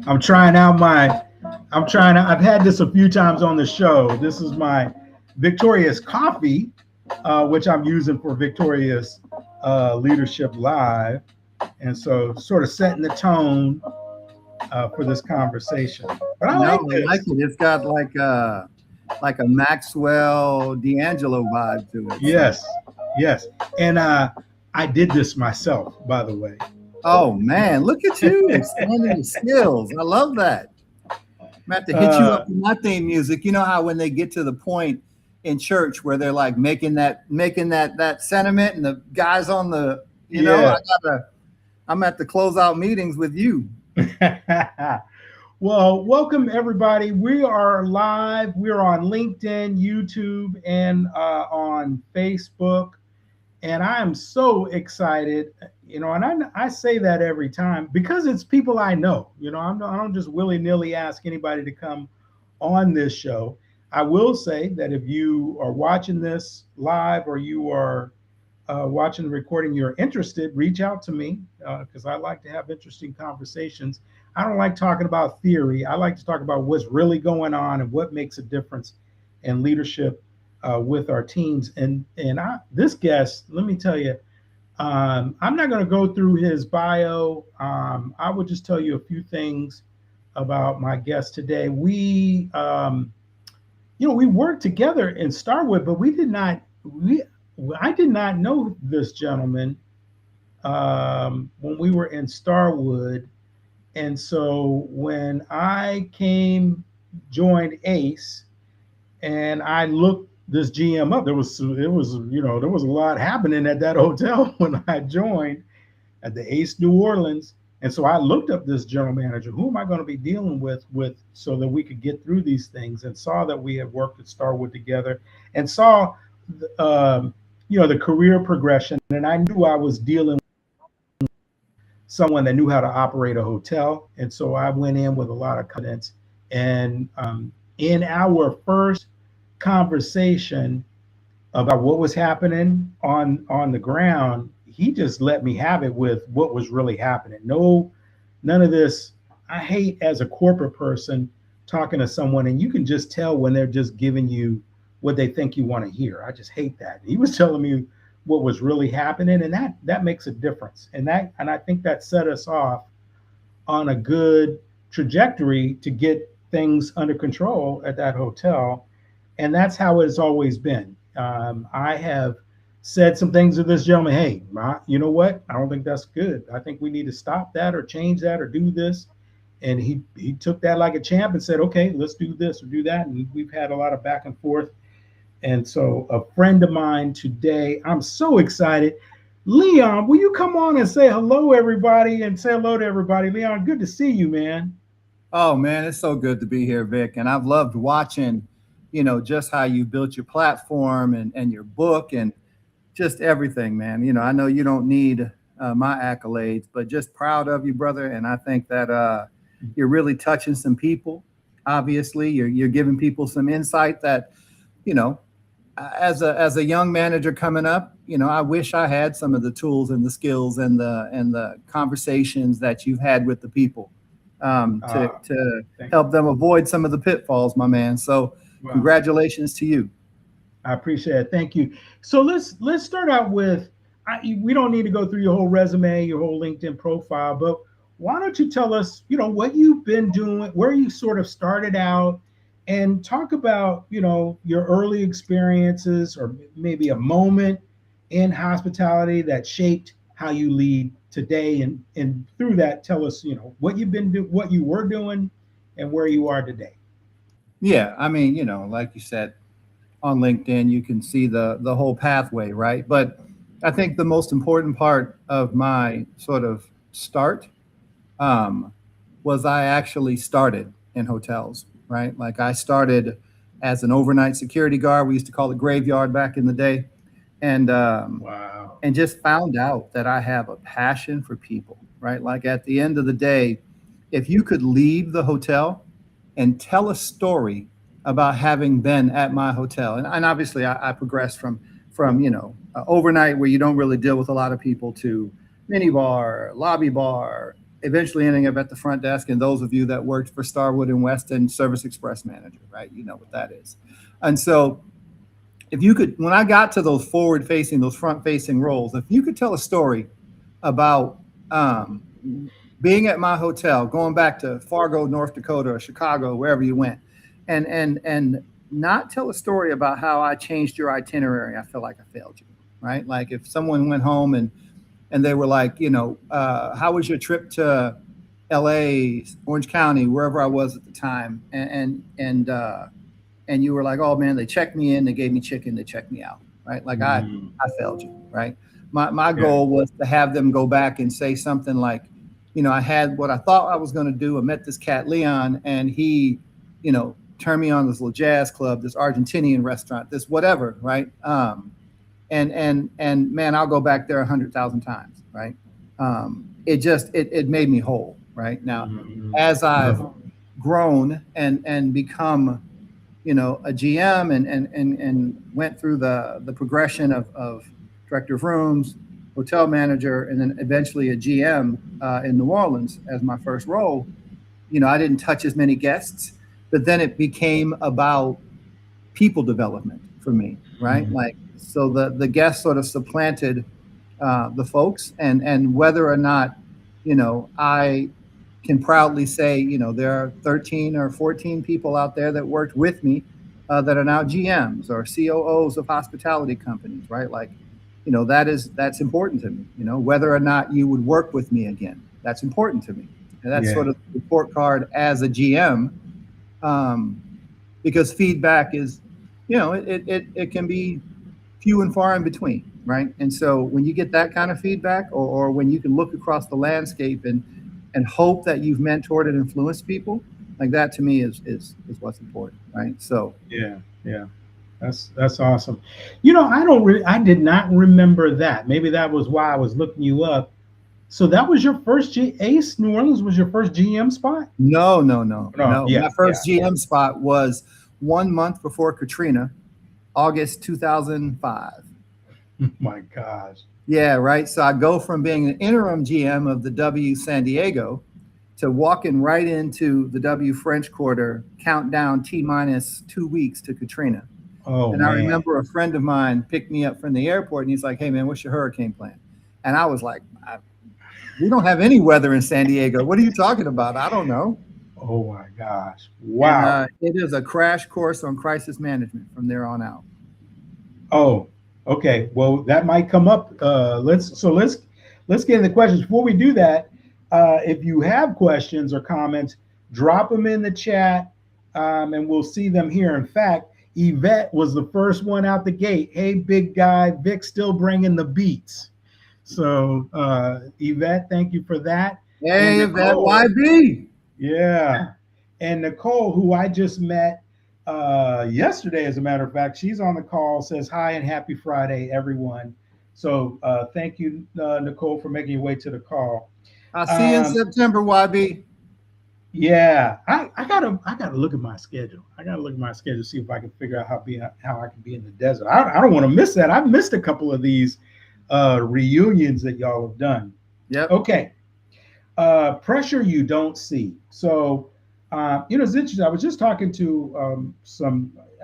I'm trying out my, I've had this a few times on the show. This is my Victorious coffee, which I'm using for Victorious Leadership Live. And so sort of setting the tone for this conversation. But I No, like I like this. it. It's got like a Maxwell D'Angelo vibe to it. So, Yes, yes. And I did this myself, by the way. oh man, look at you expanding your skills. I love that. I'm gonna have to hit you up uh, with my theme music. You know how when they get to the point in church where they're like making that sentiment, and the guys on the, yeah. I'm at the closeout meetings with you. Well, welcome everybody. We are live. We're on LinkedIn, YouTube, and on Facebook. And I am so excited, and I say that every time because it's people I know. I don't just willy nilly ask anybody to come on this show. I will say that if you are watching this live or you are watching the recording, you're interested, reach out to me because I like to have interesting conversations. I don't like talking about theory. I like to talk about what's really going on and what makes a difference in leadership with our teams. And this guest, let me tell you, I'm not going to go through his bio. I would just tell you a few things about my guest today. We worked together in Starwood, but we did not. We I did not know this gentleman when we were in Starwood, and so when I joined Ace, and I looked this GM up. There was a lot happening at that hotel when I joined at the Ace New Orleans. And so I looked up this general manager. Who am I going to be dealing with so that we could get through these things? And saw that we had worked at Starwood together, and saw, um, the career progression. And I knew I was dealing with someone that knew how to operate a hotel. And so I went in with a lot of confidence. And in our first conversation about what was happening on the ground, he just let me have it with what was really happening. No, none of this. I hate as a corporate person talking to someone and you can just tell when they're just giving you what they think you want to hear. I just hate that. He was telling me what was really happening, and that makes a difference. And I think that set us off on a good trajectory to get things under control at that hotel. And that's how it's always been. I have said some things to this gentleman. Hey, you know what? I don't think that's good. I think we need to stop that or change that or do this. And he took that like a champ and said, okay, let's do this or do that. And we've had a lot of back and forth. And so a friend of mine today, I'm so excited. Leon, will you come on and say hello, everybody, and say hello to everybody? Leon, good to see you, man. Oh man, it's so good to be here, Vic. And I've loved watching, just how you built your platform and your book and just everything, man. I know you don't need my accolades, but just proud of you, brother. And I think that you're really touching some people. Obviously, you're giving people some insight that, you know, as a young manager coming up, I wish I had some of the tools and the skills and the conversations that you've had with the people to Thank help them avoid some of the pitfalls, my man. So Wow. congratulations to you. I appreciate it. Thank you. So let's start out with. We don't need to go through your whole resume, your whole LinkedIn profile, but why don't you tell us, what you've been doing, where you sort of started out, and talk about, your early experiences or maybe a moment in hospitality that shaped how you lead today, and through that, tell us, what you've been doing, what you were doing, and where you are today. Yeah, I mean, like you said, on LinkedIn, you can see the whole pathway, right? But I think the most important part of my sort of start um, was I actually started in hotels, right? Like I started as an overnight security guard. We used to call it graveyard back in the day, and um, Wow. and just found out that I have a passion for people, right? Like at the end of the day, if you could leave the hotel and tell a story about having been at my hotel, and obviously I progressed from overnight where you don't really deal with a lot of people to mini bar, lobby bar, eventually ending up at the front desk. And those of you that worked for Starwood and Weston, Service Express manager, right? You know what that is. And so if you could, when I got to those forward facing, those front facing roles, if you could tell a story about being at my hotel, going back to Fargo, North Dakota, or Chicago, wherever you went, and not tell a story about how I changed your itinerary, I feel like I failed you, right? Like if someone went home and they were like, how was your trip to LA, Orange County, wherever I was at the time, and you were like, oh man, they checked me in, they gave me chicken, they checked me out, right? Like I failed you, right? My goal was to have them go back and say something like, I had what I thought I was going to do. I met this cat, Leon, and he, turned me on this little jazz club, this Argentinian restaurant, this whatever, right? And man, I'll go back there 100,000 times, right? It made me whole, right? Now, as I've grown and become, a GM and went through the progression of director of rooms, hotel manager, and then eventually a GM in New Orleans as my first role, I didn't touch as many guests, but then it became about people development for me, right? Like, so the guests sort of supplanted the folks, and whether or not, I can proudly say, there are 13 or 14 people out there that worked with me that are now GMs or COOs of hospitality companies, right? Like, that's important to me, whether or not you would work with me again, that's important to me. And that's sort of the report card as a GM, because feedback is, it can be few and far in between, right? And so when you get that kind of feedback, or when you can look across the landscape and hope that you've mentored and influenced people, like that to me is what's important, right? So yeah. That's awesome. I did not remember that. Maybe that was why I was looking you up. So that was your first Ace New Orleans was your first GM spot? No. Yeah, my first GM spot was 1 month before Katrina, August 2005. Oh my gosh. Yeah, right. So I go from being an interim GM of the W San Diego to walking right into the W French Quarter, countdown T- 2 weeks to Katrina. Oh, and I remember a friend of mine picked me up from the airport, and he's like, hey man, what's your hurricane plan? And I was like, we don't have any weather in San Diego. What are you talking about? I don't know. Oh my gosh. Wow. And, it is a crash course on crisis management from there on out. Oh, okay. Well, that might come up. Let's get into questions. Before we do that, if you have questions or comments, drop them in the chat, and we'll see them here. In fact, Yvette was the first one out the gate. Hey, big guy, Vic still bringing the beats. So, Yvette, thank you for that. Hey, Yvette, YB. Yeah. And Nicole, who I just met yesterday, as a matter of fact, she's on the call, says hi and happy Friday, everyone. So thank you, Nicole, for making your way to the call. I'll see you in September, YB. Yeah, I gotta look at my schedule. I gotta look at my schedule, see if I can figure out how I can be in the desert. I don't want to miss that. I've missed a couple of these reunions that y'all have done. Yeah. Okay. Pressure you don't see. So it's interesting. I was just talking to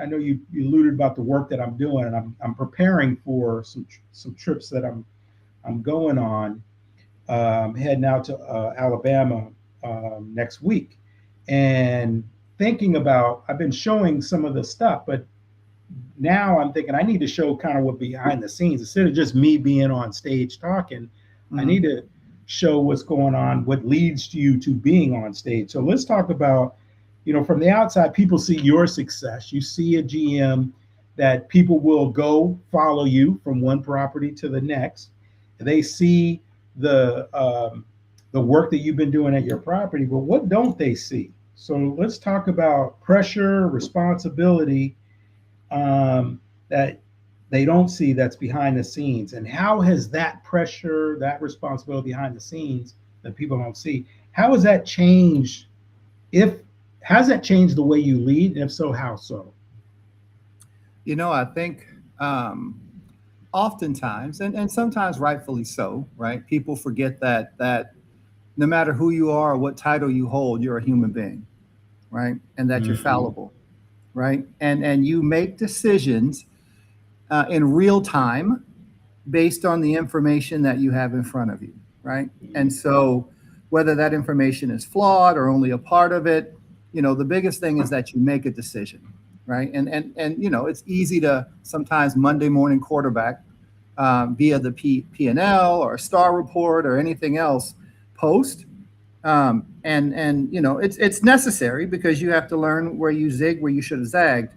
I know you alluded about the work that I'm doing, and I'm preparing for some trips that I'm going on, heading out to Alabama next week, and thinking about, I've been showing some of the stuff, but now I'm thinking I need to show kind of what behind the scenes, instead of just me being on stage talking. Mm-hmm. I need to show what's going on, what leads you to being on stage. So let's talk about, from the outside, people see your success. You see a GM that people will go follow you from one property to the next. They see the work that you've been doing at your property, but what don't they see? So let's talk about pressure, responsibility, that they don't see, that's behind the scenes. And how has that pressure, that responsibility behind the scenes that people don't see, how has that changed? Has that changed the way you lead? And if so, how so? I think oftentimes, and sometimes rightfully so, right? People forget that no matter who you are or what title you hold, you're a human being, right? And that you're fallible, right? And you make decisions in real time based on the information that you have in front of you, right? And so whether that information is flawed or only a part of it, the biggest thing is that you make a decision, right? And it's easy to sometimes Monday morning quarterback via the P&L or Star Report or anything else post. It's necessary because you have to learn where you zig, where you should have zagged.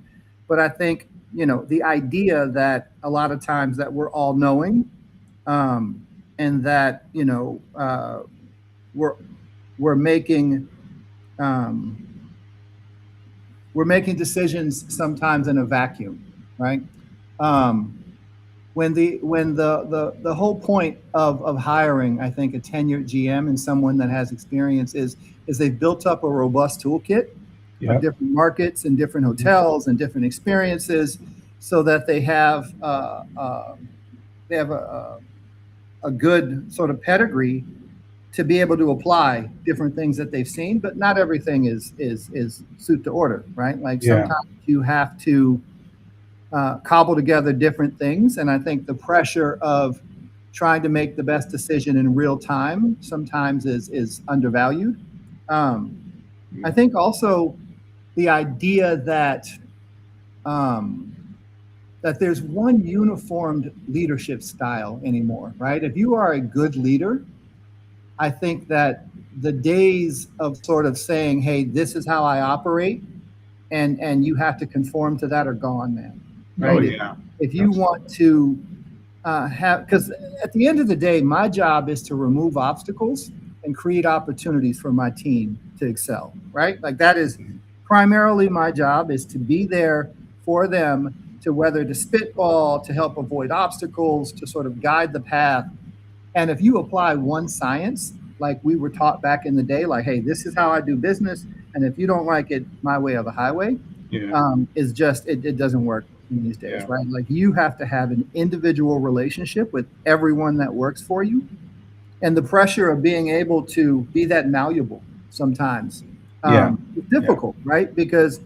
But I think, the idea that a lot of times that we're all knowing, and that, we're making decisions sometimes in a vacuum, right? When the whole point of hiring, I think, a tenured GM and someone that has experience is they've built up a robust toolkit of different markets and different hotels and different experiences, so that they have a good sort of pedigree to be able to apply different things that they've seen. But not everything is suit to order, right? Like sometimes you have to cobble together different things. And I think the pressure of trying to make the best decision in real time sometimes is undervalued. I think also the idea that there's one uniformed leadership style anymore, right? If you are a good leader, I think that the days of sort of saying, hey, this is how I operate, and you have to conform to that are gone, man. Right? Oh, yeah. If you want to because at the end of the day, my job is to remove obstacles and create opportunities for my team to excel, right? Like that is primarily my job, is to be there for them, to whether to spitball, to help avoid obstacles, to sort of guide the path. And if you apply one science, like we were taught back in the day, like, hey, this is how I do business, and if you don't like it, my way or the highway, is just, it doesn't work in these days, right? Like you have to have an individual relationship with everyone that works for you. And the pressure of being able to be that malleable sometimes is difficult, right? Because,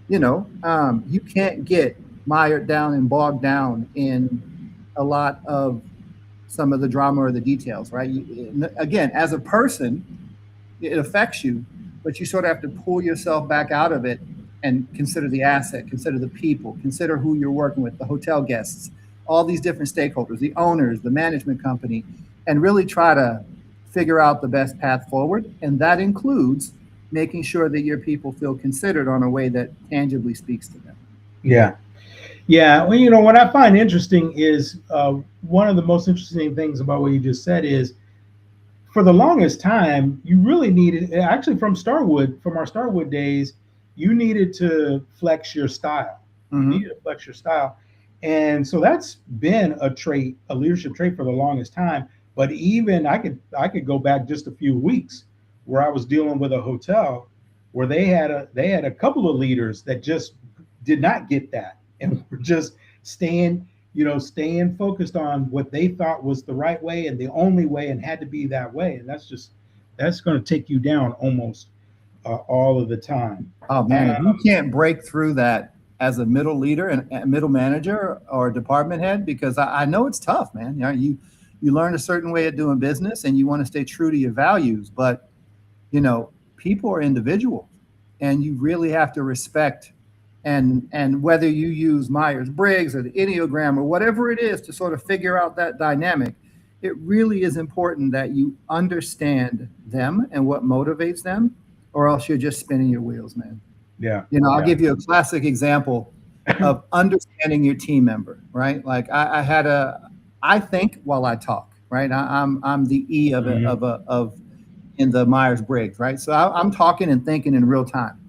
you can't get mired down and bogged down in a lot of some of the drama or the details, right? Again, as a person, it affects you, but you sort of have to pull yourself back out of it and consider the asset, consider the people, consider who you're working with, the hotel guests, all these different stakeholders, the owners, the management company, and really try to figure out the best path forward. And that includes making sure that your people feel considered on a way that tangibly speaks to them. Yeah. Yeah. Well, what I find interesting is one of the most interesting things about what you just said is, for the longest time, you really needed, actually from our Starwood days, you needed to flex your style. Mm-hmm. You needed to flex your style. And so that's been a leadership trait for the longest time. But even I could go back just a few weeks where I was dealing with a hotel where they had a couple of leaders that just did not get that and were just staying focused on what they thought was the right way and the only way and had to be that way. And that's going to take you down almost all of the time. Oh man, if you can't break through that as a middle leader and a middle manager or department head, because I know it's tough, man. You learn a certain way of doing business and you want to stay true to your values, but people are individual, and you really have to respect. And whether you use Myers-Briggs or the Enneagram or whatever it is to sort of figure out that dynamic, it really is important that you understand them and what motivates them, or else you're just spinning your wheels, man. Yeah. I'll give you a classic example of understanding your team member, right? Like I think while I talk, right? I'm the E of in the Myers-Briggs, right? So I'm talking and thinking in real time.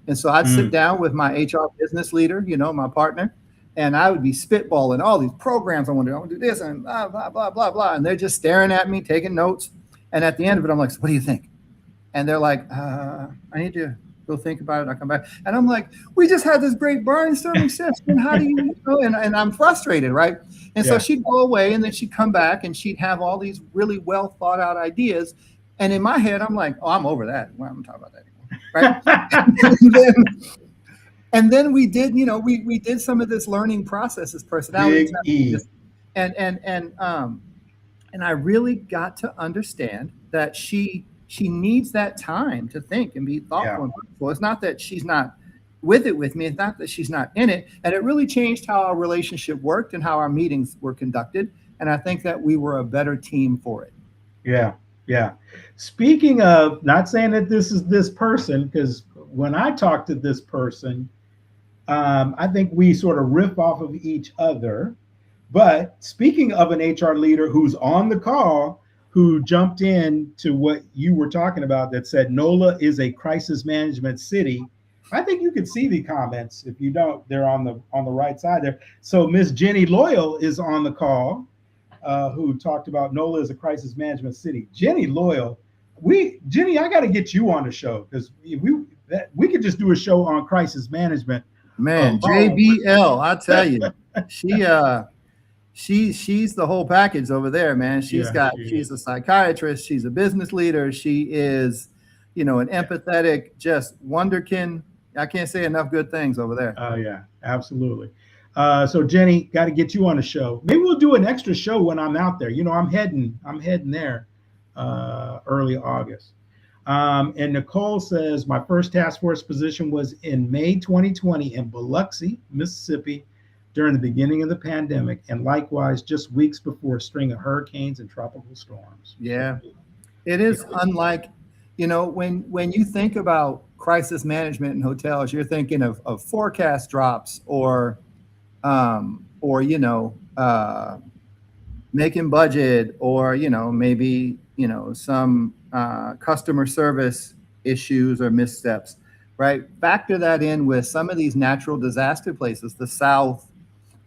And so I'd sit down with my HR business leader, my partner, and I would be spitballing all these programs. I want to do this and blah, blah, blah, blah, blah. And they're just staring at me, taking notes. And at the end of it, I'm like, so what do you think? And they're like, I need to go think about it. I'll come back. And I'm like, we just had this great brainstorming session. How do you know? And I'm frustrated, right? And so she'd go away, and then she'd come back and she'd have all these really well thought out ideas. And in my head, I'm like, oh, I'm over that. Well, I'm talking about that anymore. Right. and then we did, we did some of this learning processes, personality Big E. testing, and I really got to understand that she needs that time to think and be thoughtful and purposeful. It's not that she's not with me. It's not that she's not in it. And it really changed how our relationship worked and how our meetings were conducted. And I think that we were a better team for it. Yeah. Yeah. Speaking of, not saying that this is this person, because when I talk to this person, I think we sort of riff off of each other. But speaking of an HR leader who's on the call, who jumped in to what you were talking about, that said NOLA is a crisis management city. I think you can see the comments. If you don't, they're on the right side there. So Miss Jenny Loyal is on the call, who talked about NOLA as a crisis management city. Jenny Loyal, Jenny, I got to get you on the show, because we could just do a show on crisis management. Man, JBL, I tell you, she's the whole package over there, man. She's a psychiatrist, she's a business leader, she is, an empathetic, just wonderkin. I can't say enough good things over there. Oh yeah, absolutely. So Jenny, got to get you on the show. Maybe we'll do an extra show when I'm out there. I'm heading there early August. And Nicole says, my first task force position was in May 2020 in Biloxi, Mississippi, during the beginning of the pandemic, and likewise just weeks before a string of hurricanes and tropical storms. Yeah, it is unlike, when you think about crisis management in hotels, you're thinking of forecast drops or making budget, or maybe some customer service issues or missteps, right? Factor that in with some of these natural disaster places, the South,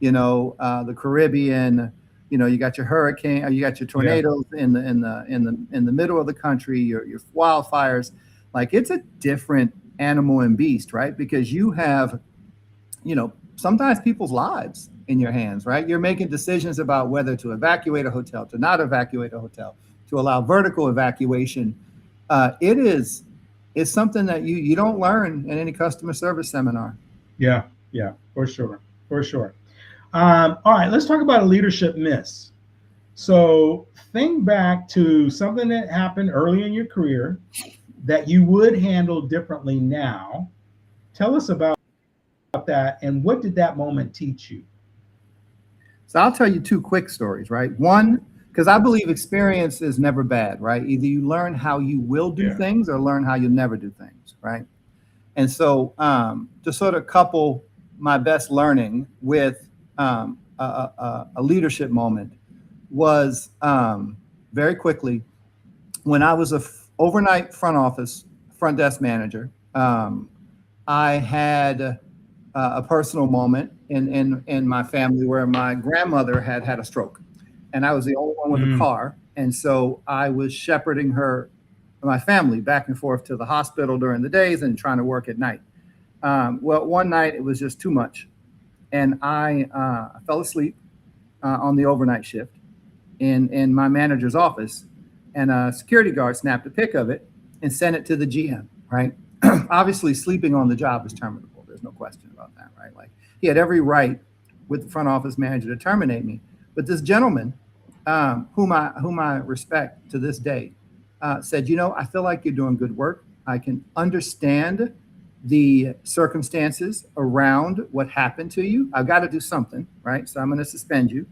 the Caribbean. You got your hurricane, or you got your tornadoes in the middle of the country, your wildfires. Like, it's a different animal and beast, right? Because you have, sometimes people's lives in your hands, right? You're making decisions about whether to evacuate a hotel, to not evacuate a hotel, to allow vertical evacuation. It's something that you don't learn in any customer service seminar. Yeah, for sure. All right, let's talk about a leadership miss. So think back to something that happened early in your career that you would handle differently now. Tell us about that, and what did that moment teach you? So I'll tell you two quick stories, right? One, because I believe experience is never bad, right? Either you learn how you will do things or learn how you'll never do things, right? And so to sort of couple my best learning with a leadership moment was very quickly, when I was a overnight front desk manager, I had a personal moment in my family where my grandmother had a stroke, and I was the only one with a car. And so I was shepherding my family back and forth to the hospital during the days and trying to work at night. Well, one night it was just too much, and I fell asleep on the overnight shift in my manager's office, and a security guard snapped a pic of it and sent it to the GM, right? Obviously, sleeping on the job is terminable. There's no question about that, right? Like, he had every right with the front office manager to terminate me. But this gentleman, whom I respect to this day, said, I feel like you're doing good work. I can understand the circumstances around what happened to you. I've got to do something, right? So I'm going to suspend you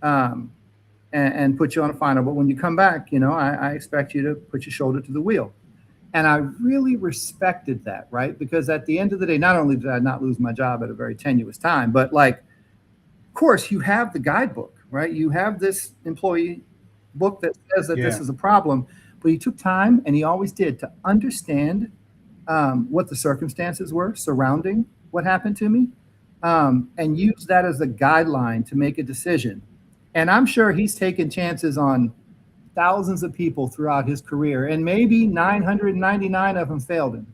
and put you on a final. But when you come back, I expect you to put your shoulder to the wheel. And I really respected that, right? Because at the end of the day, not only did I not lose my job at a very tenuous time, but of course, you have the guidebook, right? You have this employee book that says that this is a problem, but he took time, and he always did, to understand what the circumstances were surrounding what happened to me, and use that as a guideline to make a decision. And I'm sure he's taken chances on thousands of people throughout his career, and maybe 999 of them failed him.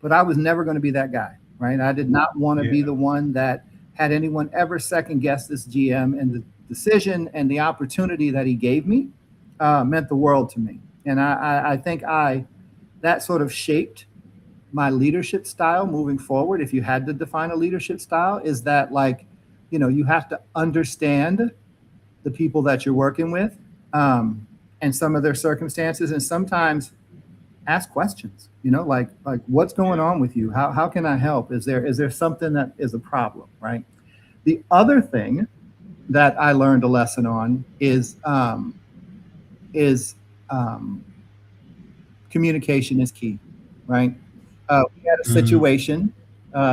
But I was never going to be that guy, right? I did not want to be the one that had anyone ever second guess this GM, and the decision and the opportunity that he gave me meant the world to me. And I think that sort of shaped my leadership style moving forward. If you had to define a leadership style, is that like, you have to understand the people that you're working with, and some of their circumstances, and sometimes ask questions, like what's going on with you? How can I help? Is there something that is a problem, right? The other thing that I learned a lesson on is communication is key, right? We had a Mhm. situation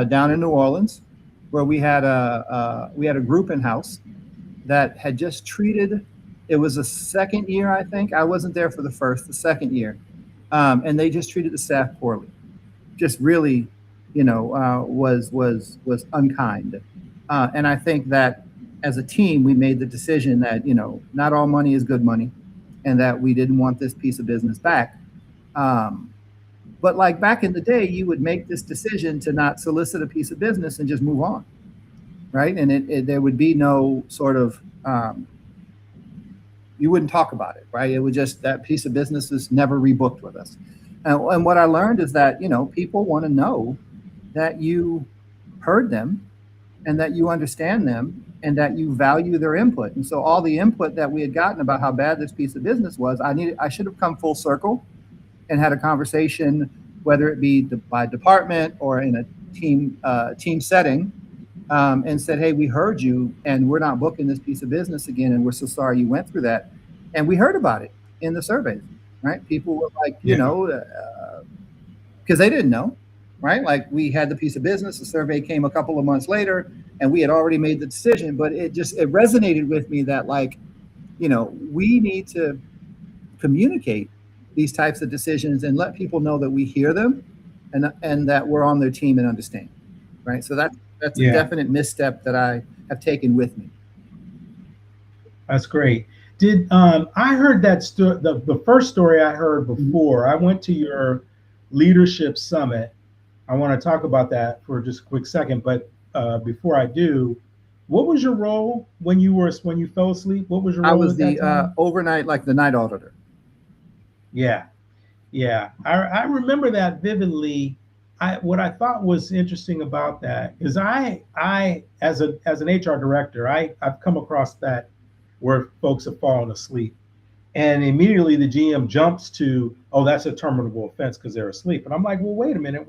down in New Orleans where we had a group in house that had just treated. It was the second year, I think. I wasn't there for the first, the second year, and they just treated the staff poorly. Just really, was unkind. And I think that as a team, we made the decision that not all money is good money, and that we didn't want this piece of business back. Um, but like back in the day, you would make this decision to not solicit a piece of business and just move on, right? And there would be no sort of you wouldn't talk about it, right? It would just, that piece of business is never rebooked with us. And what I learned is that people want to know that you heard them and that you understand them and that you value their input. And so all the input that we had gotten about how bad this piece of business was, I should have come full circle and had a conversation, whether it be by department or in a team setting, and said, "Hey, we heard you, and we're not booking this piece of business again, and we're so sorry you went through that." And we heard about it in the surveys, right? People were like, Yeah. because they didn't know, right? Like we had the piece of business, the survey came a couple of months later, and we had already made the decision. But it resonated with me that like, we need to communicate these types of decisions and let people know that we hear them, and that we're on their team and understand, right? So that's a Yeah. definite misstep that I have taken with me. That's great. Did I heard that the first story I heard Mhm. before I went to your leadership summit. I want to talk about that for just a quick second, but before I do, what was your role when you fell asleep? What was your I role was at that the time? overnight, like the night auditor. Yeah, yeah. I remember that vividly. What I thought was interesting about that is I as an HR director, I've come across that where folks have fallen asleep. And immediately the GM jumps to, oh, that's a terminable offense because they're asleep. And I'm like, well, wait a minute.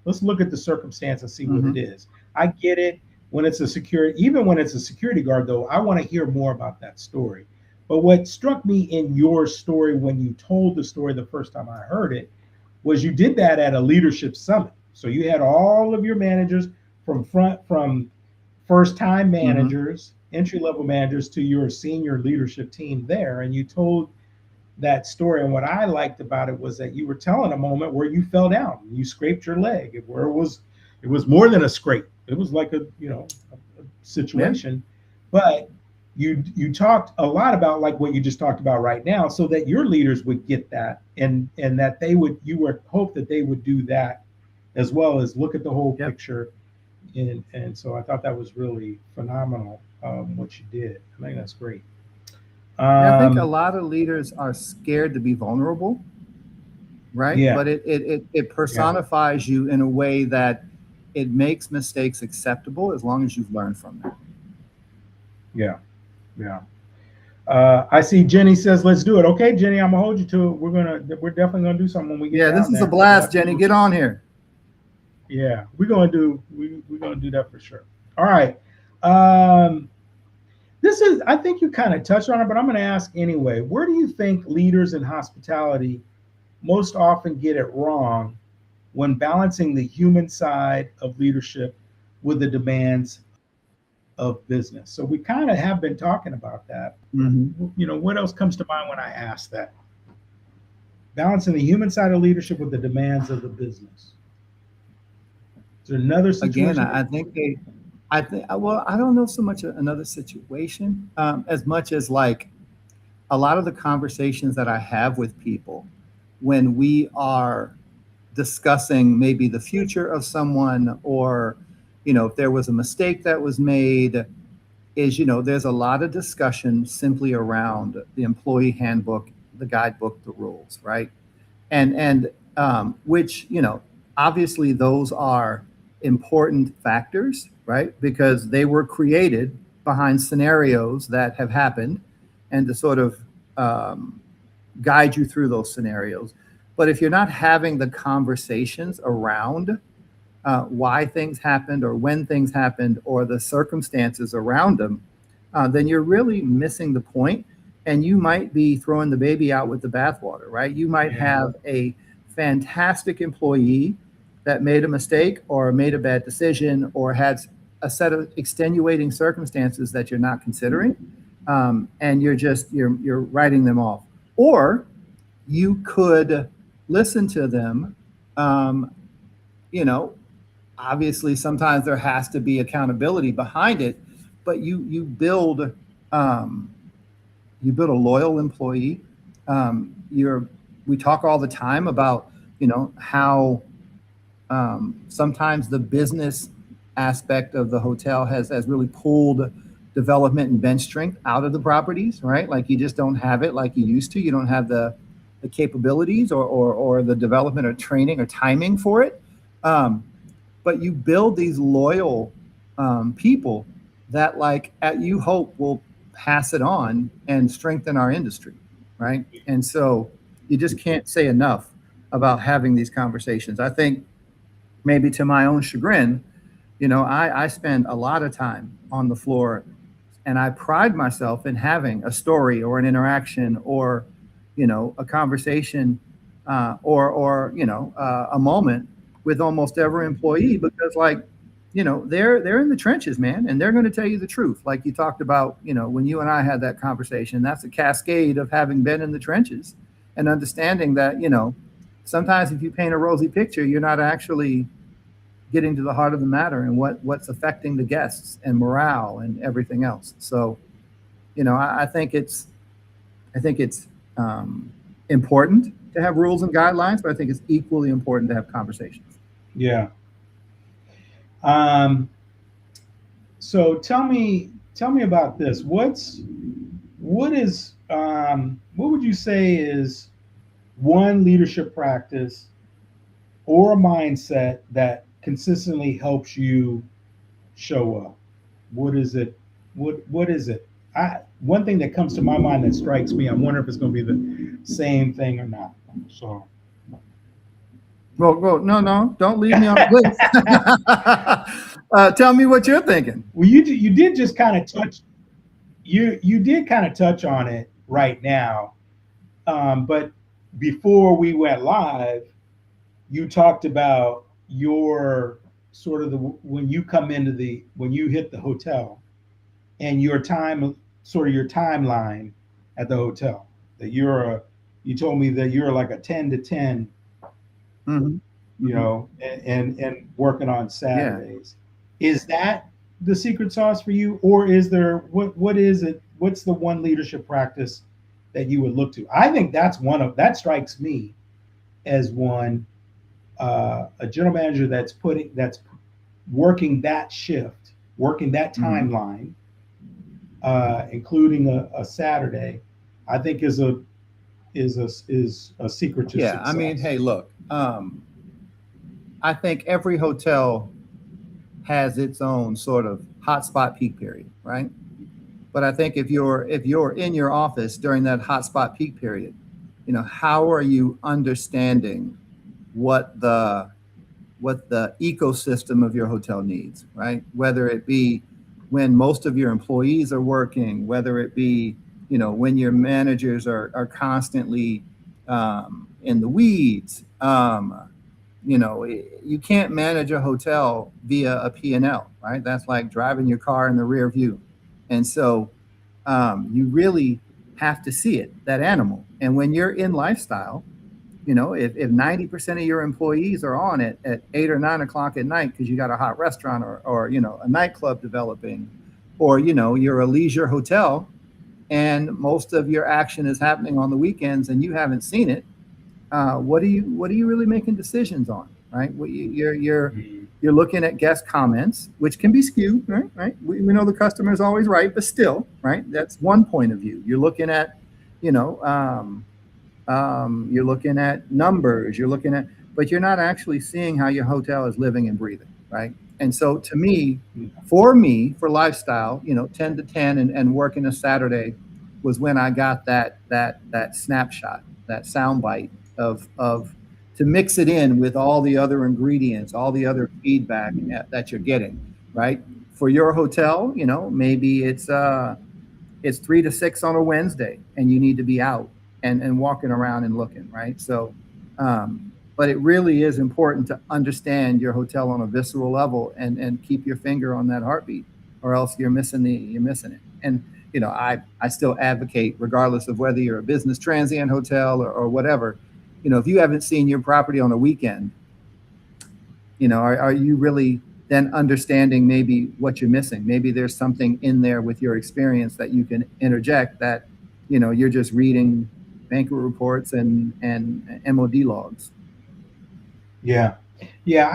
Let's look at the circumstance and see what it Hmm. is. I get it even when it's a security guard, though, I want to hear more about that story. But what struck me in your story when you told the story the first time I heard it was you did that at a leadership summit. So you had all of your managers from first time Hmm. managers, entry level managers to your senior leadership team there, and you told that story. And what I liked about it was that you were telling a moment where you fell down, you scraped your leg, where it was more than a scrape. It was like a Yeah. situation, but you talked a lot about like what you just talked about right now, so that your leaders would get that, and that you would hope that they would do that as well as look at the whole Yep. picture. And so I thought that was really phenomenal, what you did. I think that's great. Yeah, I think a Um, lot of leaders are scared to be vulnerable, right? yeah, But it yeah, personifies you in a way that it makes mistakes acceptable as long as you've learned from them. yeah, yeah. I see Jenny says, let's do it. Okay, Jenny, I'm gonna hold you to it. We're definitely gonna do something when we get Yeah, this down is a there. So blast, Jenny. Get on here. yeah, we're gonna do that for sure. All right. Um, I think you kind of touched on it, but I'm gonna ask anyway. Where do you think leaders in hospitality most often get it wrong when balancing the human side of leadership with the demands of business? So we kind of have been talking about that. Hmm. What else comes to mind when I ask that? Balancing the human side of leadership with the demands of the business. Is there another Again, situation? I think well, I don't know so much another situation, as much as like a lot of the conversations that I have with people when we are discussing maybe the future of someone, or if there was a mistake that was made, is there's a lot of discussion simply around the employee handbook the guidebook, the rules, right? And which, obviously those are important factors, right? Because they were created behind scenarios that have happened, and to sort of guide you through those scenarios. But if you're not having the conversations around why things happened or when things happened or the circumstances around them, then you're really missing the point, and you might be throwing the baby out with the bathwater, right? You might have a fantastic employee that made a mistake or made a bad decision or had a set of extenuating circumstances that you're not considering, and you're writing them off. Or you could listen to them. Obviously sometimes there has to be accountability behind it, but you build a loyal employee. We talk all the time about how sometimes the business aspect of the hotel has really pulled development and bench strength out of the properties, right? Like you just don't have it like you used to. You don't have the capabilities or the development or training or timing for it. But you build these loyal people that, you hope will pass it on and strengthen our industry, right? And so you just can't say enough about having these conversations. I think maybe to my own chagrin, I spend a lot of time on the floor, and I pride myself in having a story or an interaction or, a conversation or a moment with almost every employee, because they're in the trenches, man, and they're going to tell you the truth. Like you talked about, when you and I had that conversation, that's a cascade of having been in the trenches and understanding that, sometimes if you paint a rosy picture, you're not actually getting to the heart of the matter and what's affecting the guests and morale and everything else. So, I think it's important to have rules and guidelines, but I think it's equally important to have conversations. Yeah. So tell me about this. What would you say is one leadership practice or a mindset that consistently helps you show up? What is it? What is it? One thing that comes to my mind that strikes me, I'm wondering if it's going to be the same thing or not. So. Well, no, don't leave me on the list. Tell me what you're thinking. Well, you did just kind of touch. You did kind of touch on it right now, but before we went live, you talked about your sort of when you hit the hotel, and your timeline at the hotel. That you told me that you're like a 10 to 10. Mm-hmm. And working on Saturdays. Yeah. Is that the secret sauce for you, or is there what is it? What's the one leadership practice that you would look to? I think that strikes me as one, a general manager that's working that shift, working that timeline, including a Saturday, I think is a secret to success. I mean, hey, look, I think every hotel has its own sort of hotspot peak period, right? But I think if you're in your office during that hotspot peak period, how are you understanding what the ecosystem of your hotel needs, right? Whether it be when most of your employees are working, whether it be when your managers are constantly in the weeds. You can't manage a hotel via a P&L, right? That's like driving your car in the rear view. And so you really have to see it, that animal. And when you're in lifestyle, if 90% of your employees are on it at 8 or 9 o'clock at night because you got a hot restaurant or a nightclub developing, or you're a leisure hotel and most of your action is happening on the weekends and you haven't seen it, what are you really making decisions on, right? You're looking at guest comments, which can be skewed, right? We know the customer is always right, but still, right? That's one point of view. You're looking at, You're looking at numbers. You're looking at, but you're not actually seeing how your hotel is living and breathing, right? And so, to me, for lifestyle, 10 to 10 and working a Saturday was when I got that snapshot, that soundbite of to mix it in with all the other ingredients, all the other feedback that you're getting, right? For your hotel, maybe it's 3 to 6 on a Wednesday, and you need to be out and walking around and looking, right? So, but it really is important to understand your hotel on a visceral level and keep your finger on that heartbeat, or else you're missing it. And I still advocate, regardless of whether you're a business transient hotel or whatever, if you haven't seen your property on a weekend, are you really then understanding maybe what you're missing? Maybe there's something in there with your experience that you can interject that, you're just reading banquet reports and MOD logs. Yeah. Yeah.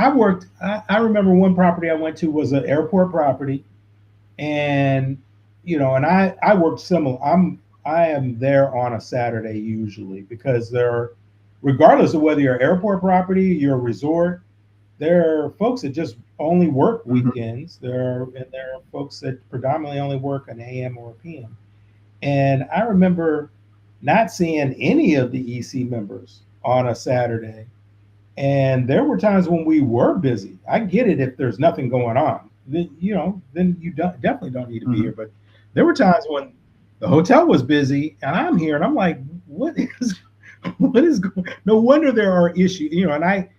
I remember one property I went to was an airport property, and, and I worked similar. I am there on a Saturday usually, because regardless of whether you're airport property, you're a resort, there are folks that just only work weekends. There are folks that predominantly only work an AM or a PM. And I remember not seeing any of the EC members on a Saturday. And there were times when we were busy. I get it if there's nothing going on. Then you definitely don't need to be here. But there were times when the hotel was busy and I'm here and I'm like, what is going? No wonder there are issues. And I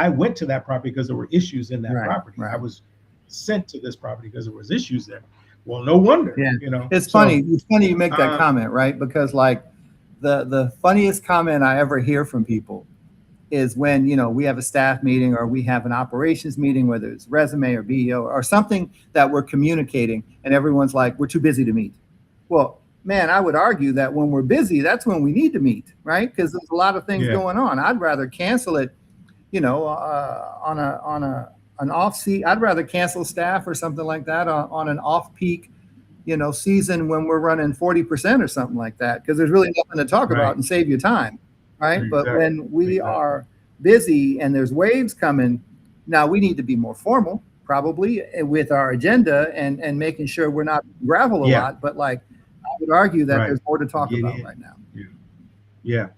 went to that property because there were issues in that property. Right. I was sent to this property because there was issues there. Well, no wonder. Yeah. It's funny. It's funny you make that comment, right? Because like the funniest comment I ever hear from people is when, we have a staff meeting or we have an operations meeting, whether it's resume or BEO or something that we're communicating, and everyone's like, we're too busy to meet. Well, man, I would argue that when we're busy, that's when we need to meet, right? Because there's a lot of things going on. I'd rather cancel it, on an off season. I'd rather cancel staff or something like that on an off peak, season when we're running 40% or something like that, because there's really nothing to talk about and save you time, right? Exactly. But when we are busy and there's waves coming, now we need to be more formal, probably, with our agenda and making sure we're not gravel a lot. But like, I would argue that there's more to talk about right now. Yeah.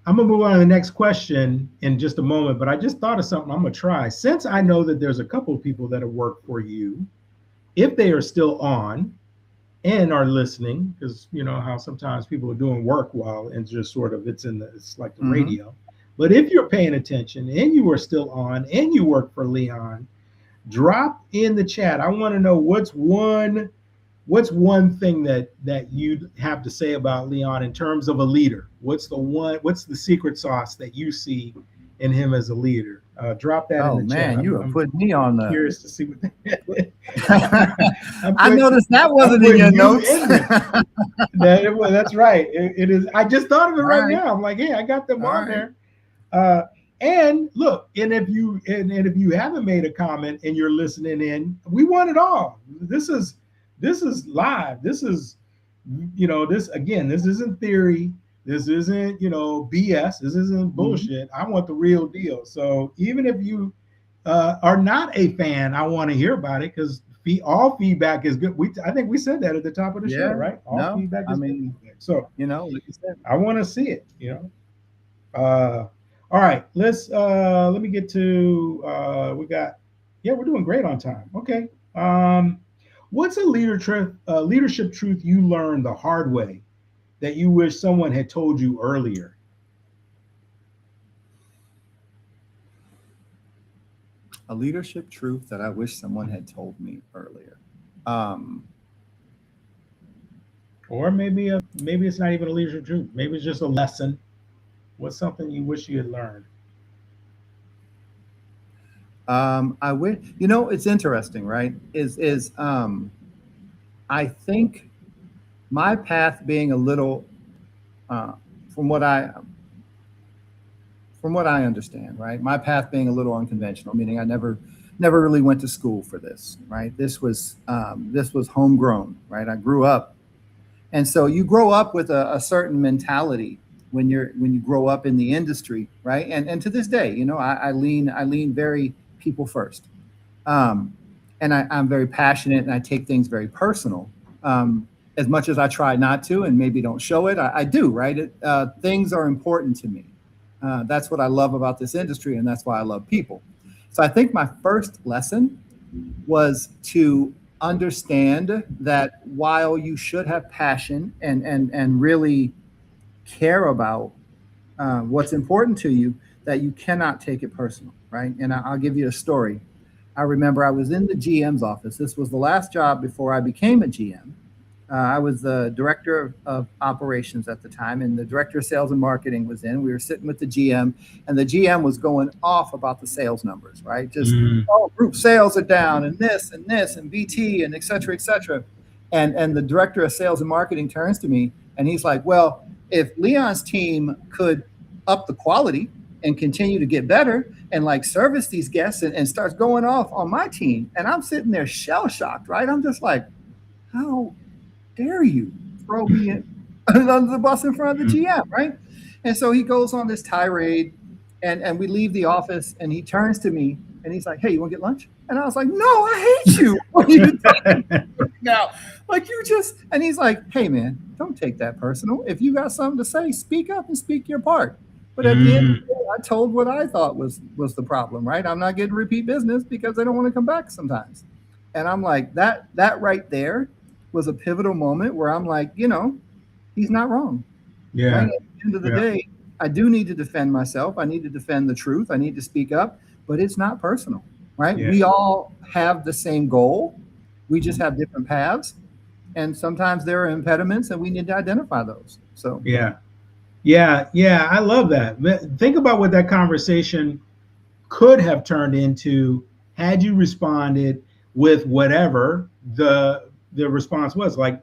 I'm going to move on to the next question in just a moment, but I just thought of something I'm going to try. Since I know that there's a couple of people that have worked for you, if they are still on and are listening, because you know how sometimes people are doing work while and just sort of it's like the radio. But if you're paying attention and you are still on and you work for Leon, drop in the chat. I want to know what's one thing that you'd have to say about Leon in terms of a leader. What's the secret sauce that you see in him as a leader? Drop that in the chat. Oh man, you are putting me on the. Curious to see what. I noticed that wasn't in your notes. That's right. It is. I just thought of it right now. I'm like, hey, I got them on there. And look, and if you haven't made a comment and you're listening in, we want it all. This is live. This is, this again. This isn't theory. This isn't, BS. This isn't bullshit. I want the real deal. So even if you are not a fan, I want to hear about it because all feedback is good. I think we said that at the top of the show, right? All feedback is good feedback. So, like you said, I want to see it, all right, let me get to, we're doing great on time. Okay. What's a leadership truth you learned the hard way that you wish someone had told you earlier? A leadership truth that I wish someone had told me earlier. Or maybe it's not even a leadership truth. Maybe it's just a lesson. What's something you wish you had learned? I wish, it's interesting, right? I think my path being a little, from what I understand, right? My path being a little unconventional, meaning I never really went to school for this, right? This was homegrown, right? I grew up And so you grow up with a certain mentality when you grow up in the industry, right? And to this day, I lean very people first. And I'm very passionate, and I take things very personal. As much as I try not to, and maybe don't show it, I do, right? Things are important to me. That's what I love about this industry, and that's why I love people. So I think my first lesson was to understand that while you should have passion and really care about what's important to you, that you cannot take it personal, right? And I'll give you a story. I remember I was in the GM's office. This was the last job before I became a GM. I was the director of operations at the time, and the director of sales and marketing was in. We were sitting with the GM, and the GM was going off about the sales numbers, right? Just, oh, group sales are down, and this, and BT, and et cetera, et cetera. And the director of sales and marketing turns to me, and he's like, well, if Leon's team could up the quality and continue to get better and like service these guests and starts going off on my team. And I'm sitting there shell shocked, right? I'm just like, how dare you throw me under the bus in front of the GM, right? And so he goes on this tirade, and we leave the office, and he turns to me and he's like, hey, you want to get lunch? And I was like, no, I hate you. What are you talking about now? Like, and he's like, hey man, don't take that personal. If you got something to say, speak up and speak your part. But at the end of the day, I told what I thought was the problem, right? I'm not getting repeat business because they don't want to come back sometimes. And I'm like, that right there was a pivotal moment where I'm like, he's not wrong. Yeah. Right? At the end of the day, I do need to defend myself. I need to defend the truth. I need to speak up, but it's not personal, right? Yeah. We all have the same goal. We just have different paths. And sometimes there are impediments, and we need to identify those. So, Yeah, I love that. Think about what that conversation could have turned into had you responded with whatever the response was. Like,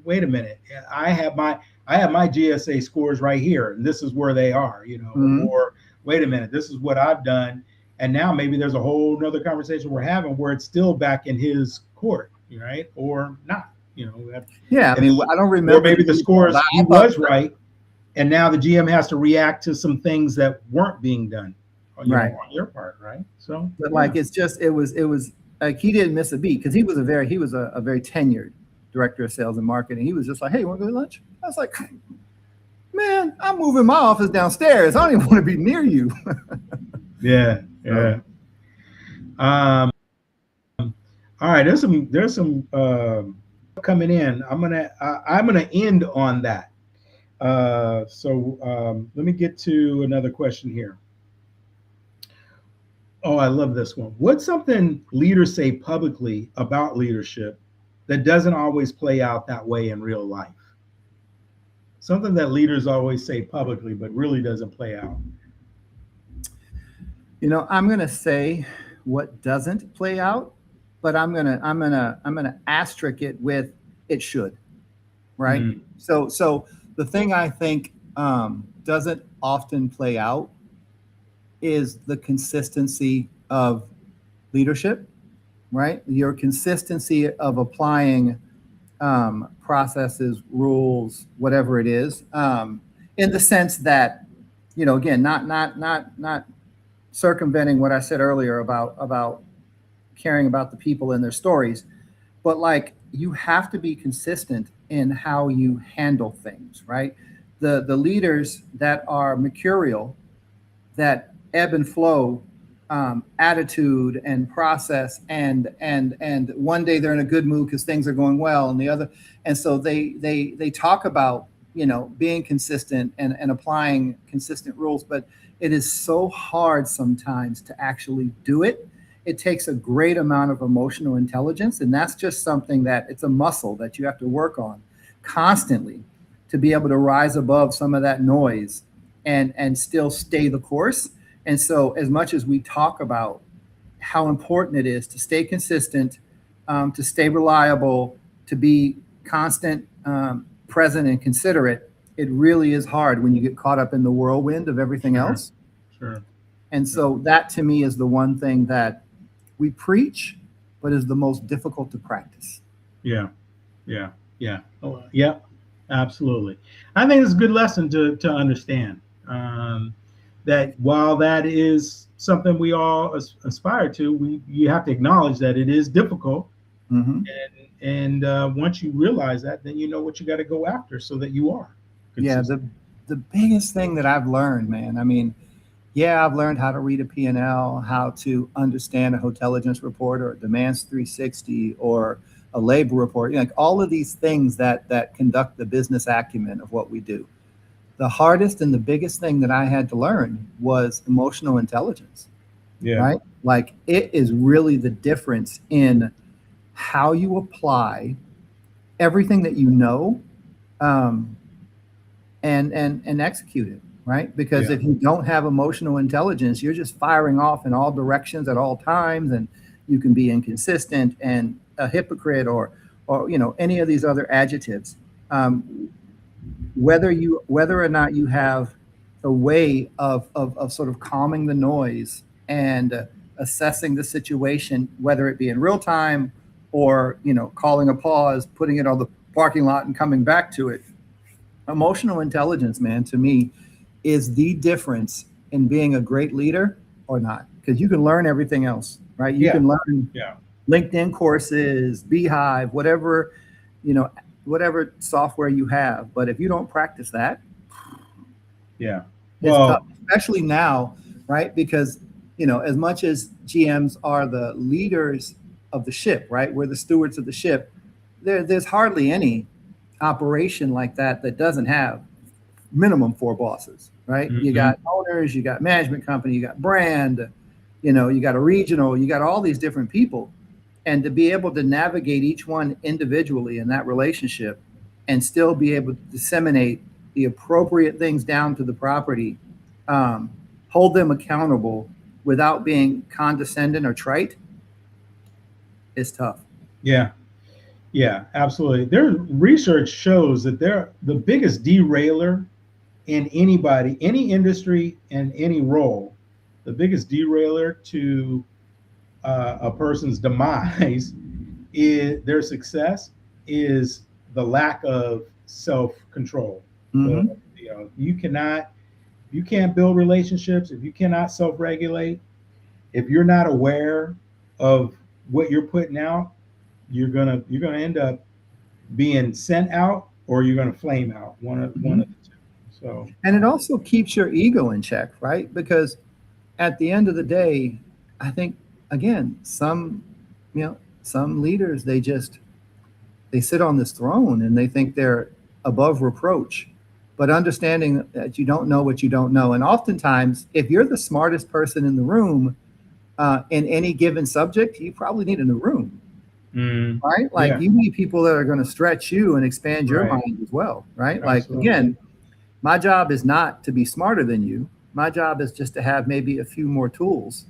wait a minute, I have my GSA scores right here, and this is where they are, or wait a minute, this is what I've done. And now maybe there's a whole nother conversation we're having where it's still back in his court, right? Or not, Yeah, I mean, I don't remember. Or maybe the scores, he was right. And now the GM has to react to some things that weren't being done on your part, right? So, but like, it was like he didn't miss a beat because he was a very tenured director of sales and marketing. He was just like, hey, you want to go to lunch? I was like, man, I'm moving my office downstairs. I don't even want to be near you. Yeah. All right, there's some coming in. I'm gonna end on that. So let me get to another question here. Oh, I love this one. What's something leaders say publicly about leadership that doesn't always play out that way in real life? Something that leaders always say publicly, but really doesn't play out. I'm going to say what doesn't play out, but I'm going to asterisk it with it should, right? So the thing I think doesn't often play out is the consistency of leadership, right? Your consistency of applying processes, rules, whatever it is, in the sense that, again, not circumventing what I said earlier about caring about the people and their stories, but like you have to be consistent in how you handle things, right? The leaders that are mercurial, that ebb and flow, attitude and process, and one day they're in a good mood because things are going well, and the other, and so they talk about being consistent and applying consistent rules, but it is so hard sometimes to actually do it. It takes a great amount of emotional intelligence, and that's just something that it's a muscle that you have to work on constantly to be able to rise above some of that noise and still stay the course. And so as much as we talk about how important it is to stay consistent, to stay reliable, to be constant, present and considerate, it really is hard when you get caught up in the whirlwind of everything else. Sure. And so that to me is the one thing that we preach, but is the most difficult to practice. Yeah. Oh, yeah. Absolutely. I think it's a good lesson to understand that while that is something we all aspire to, you have to acknowledge that it is difficult. Hmm. And once you realize that, then you know what you got to go after so that you are Yeah, consistent. the biggest thing that I've learned, man. I mean, yeah, I've learned how to read a P&L, how to understand a Hotelligence report or a Demands 360 or a labor report, like all of these things that conduct the business acumen of what we do. The hardest and the biggest thing that I had to learn was emotional intelligence, Yeah. right? Like it is really the difference in how you apply everything that you know, um, and execute it, right? Because Yeah. if you don't have emotional intelligence, you're just firing off in all directions at all times, and you can be inconsistent and a hypocrite, or any of these other adjectives. Whether or not you have a way of sort of calming the noise and assessing the situation, whether it be in real time or calling a pause, putting it on the parking lot, and coming back to it. Emotional intelligence, man, to me is the difference in being a great leader or not. Because you can learn everything else, right? You Yeah. can learn Yeah. LinkedIn courses, Beehive, you know, whatever software you have. But if you don't practice that, Yeah. it's tough, Well, especially now, right? Because, as much as GMs are the leaders of the ship, right? We're the stewards of the ship. There's hardly any operation like that doesn't have minimum four bosses, right? You mhm. got owners, you got management company, you got brand, you got a regional, you got all these different people. And to be able to navigate each one individually in that relationship and still be able to disseminate the appropriate things down to the property, um, hold them accountable without being condescending or trite is tough. Yeah. Yeah. Absolutely. Their research shows that they're the biggest derailer in anybody, any industry, and any role. The biggest derailer to a person's demise is their success is the lack of self control. The Hmm. you cannot, if you can't build relationships, if you cannot self regulate, if you're not aware of what you're putting out, you're gonna end up being sent out or you're gonna flame out. One of the two. So And it also keeps your ego in check, right? Because at the end of the day, I think again, some leaders they sit on this throne and they think they're above reproach, but understanding that you don't know what you don't know, and oftentimes, if you're the smartest person in the room in any given subject, you probably need a new room, right? Like yeah, you need people that are going to stretch you and expand your right, mind as well, right? Like absolutely. again, my job is not to be smarter than you. My job is just to have maybe a few more tools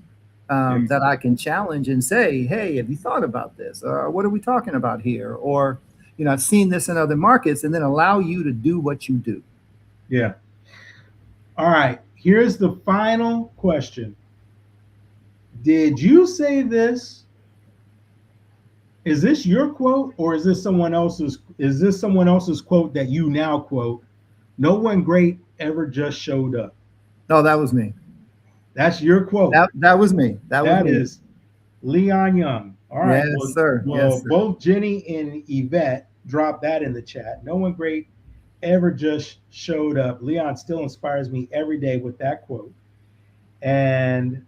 that I can challenge and say, hey, have you thought about this? Or what are we talking about here? Or, I've seen this in other markets, and then allow you to do what you do. Yeah. All right. Here's the final question. Did you say this? Is this your quote or is this someone else's? Is this someone else's quote that you now quote? No one great ever just showed up. No, that was me. That's your quote. That was me. That was That me. is Leon Young. All right. Yes, Well, sir. well, Yes, sir. both Jenny and Yvette dropped that in the chat. No one great ever just showed up. Leon still inspires me every day with that quote. And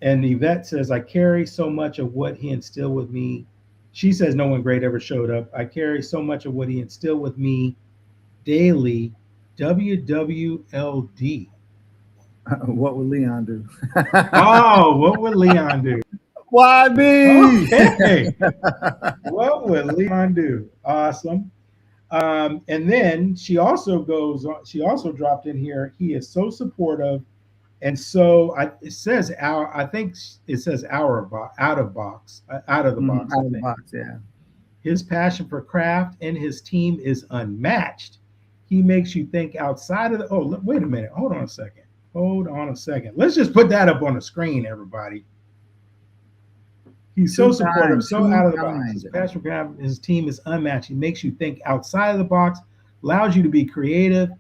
and Yvette says, I carry so much of what he instilled with me. She says, no one great ever showed up. I carry so much of what he instilled with me daily. WWLD. What would Leon do? Oh, what would Leon do? Why me? Okay. What would Leon do? Awesome. And then she also goes on, she also dropped in here, he is so supportive. And so it says our, I think it says out of the box, Out I of the think. box, yeah. His passion for craft and his team is unmatched. He makes you think outside of the, oh, wait a minute. Hold on a second. Hold on a second. Let's just put that up on the screen, everybody. He's so Too supportive, kind, so too out of the box. kind. Patrick Graham, his team is unmatched. He makes you think outside of the box, allows you to be creative,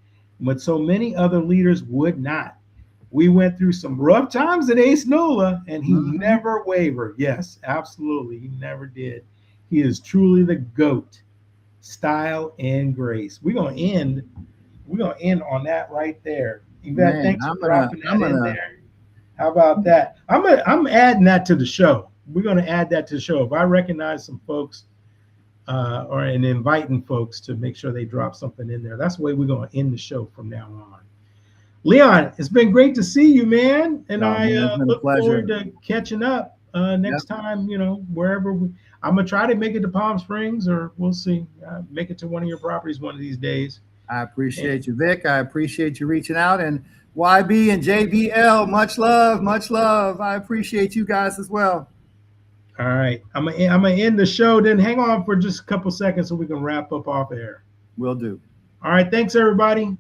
but so many other leaders would not. We went through some rough times at Ace Nola, and he never wavered. Yes, absolutely. He never did. He is truly the GOAT. Style and grace. We're gonna end on that right there. Yvette, Man, thanks for dropping that I'm in gonna, there. How about that? I'm adding that to the show. We're gonna add that to the show. If I recognize some folks or and inviting folks to make sure they drop something in there. That's the way we're gonna end the show from now on. Leon, it's been great to see you, man, and oh I man, it's been a look forward pleasure. to catching up Yep. next time. You know, wherever I'm gonna try to make it to Palm Springs, or we'll see. Make it to one of your properties one of these days. I And, appreciate you, Vic. I appreciate you reaching out. And YB and JBL, much love, much love. I appreciate you guys as well. all right, I'm gonna end the show. Then hang on for just a couple seconds so we can wrap up off air. Will do. All right, thanks everybody.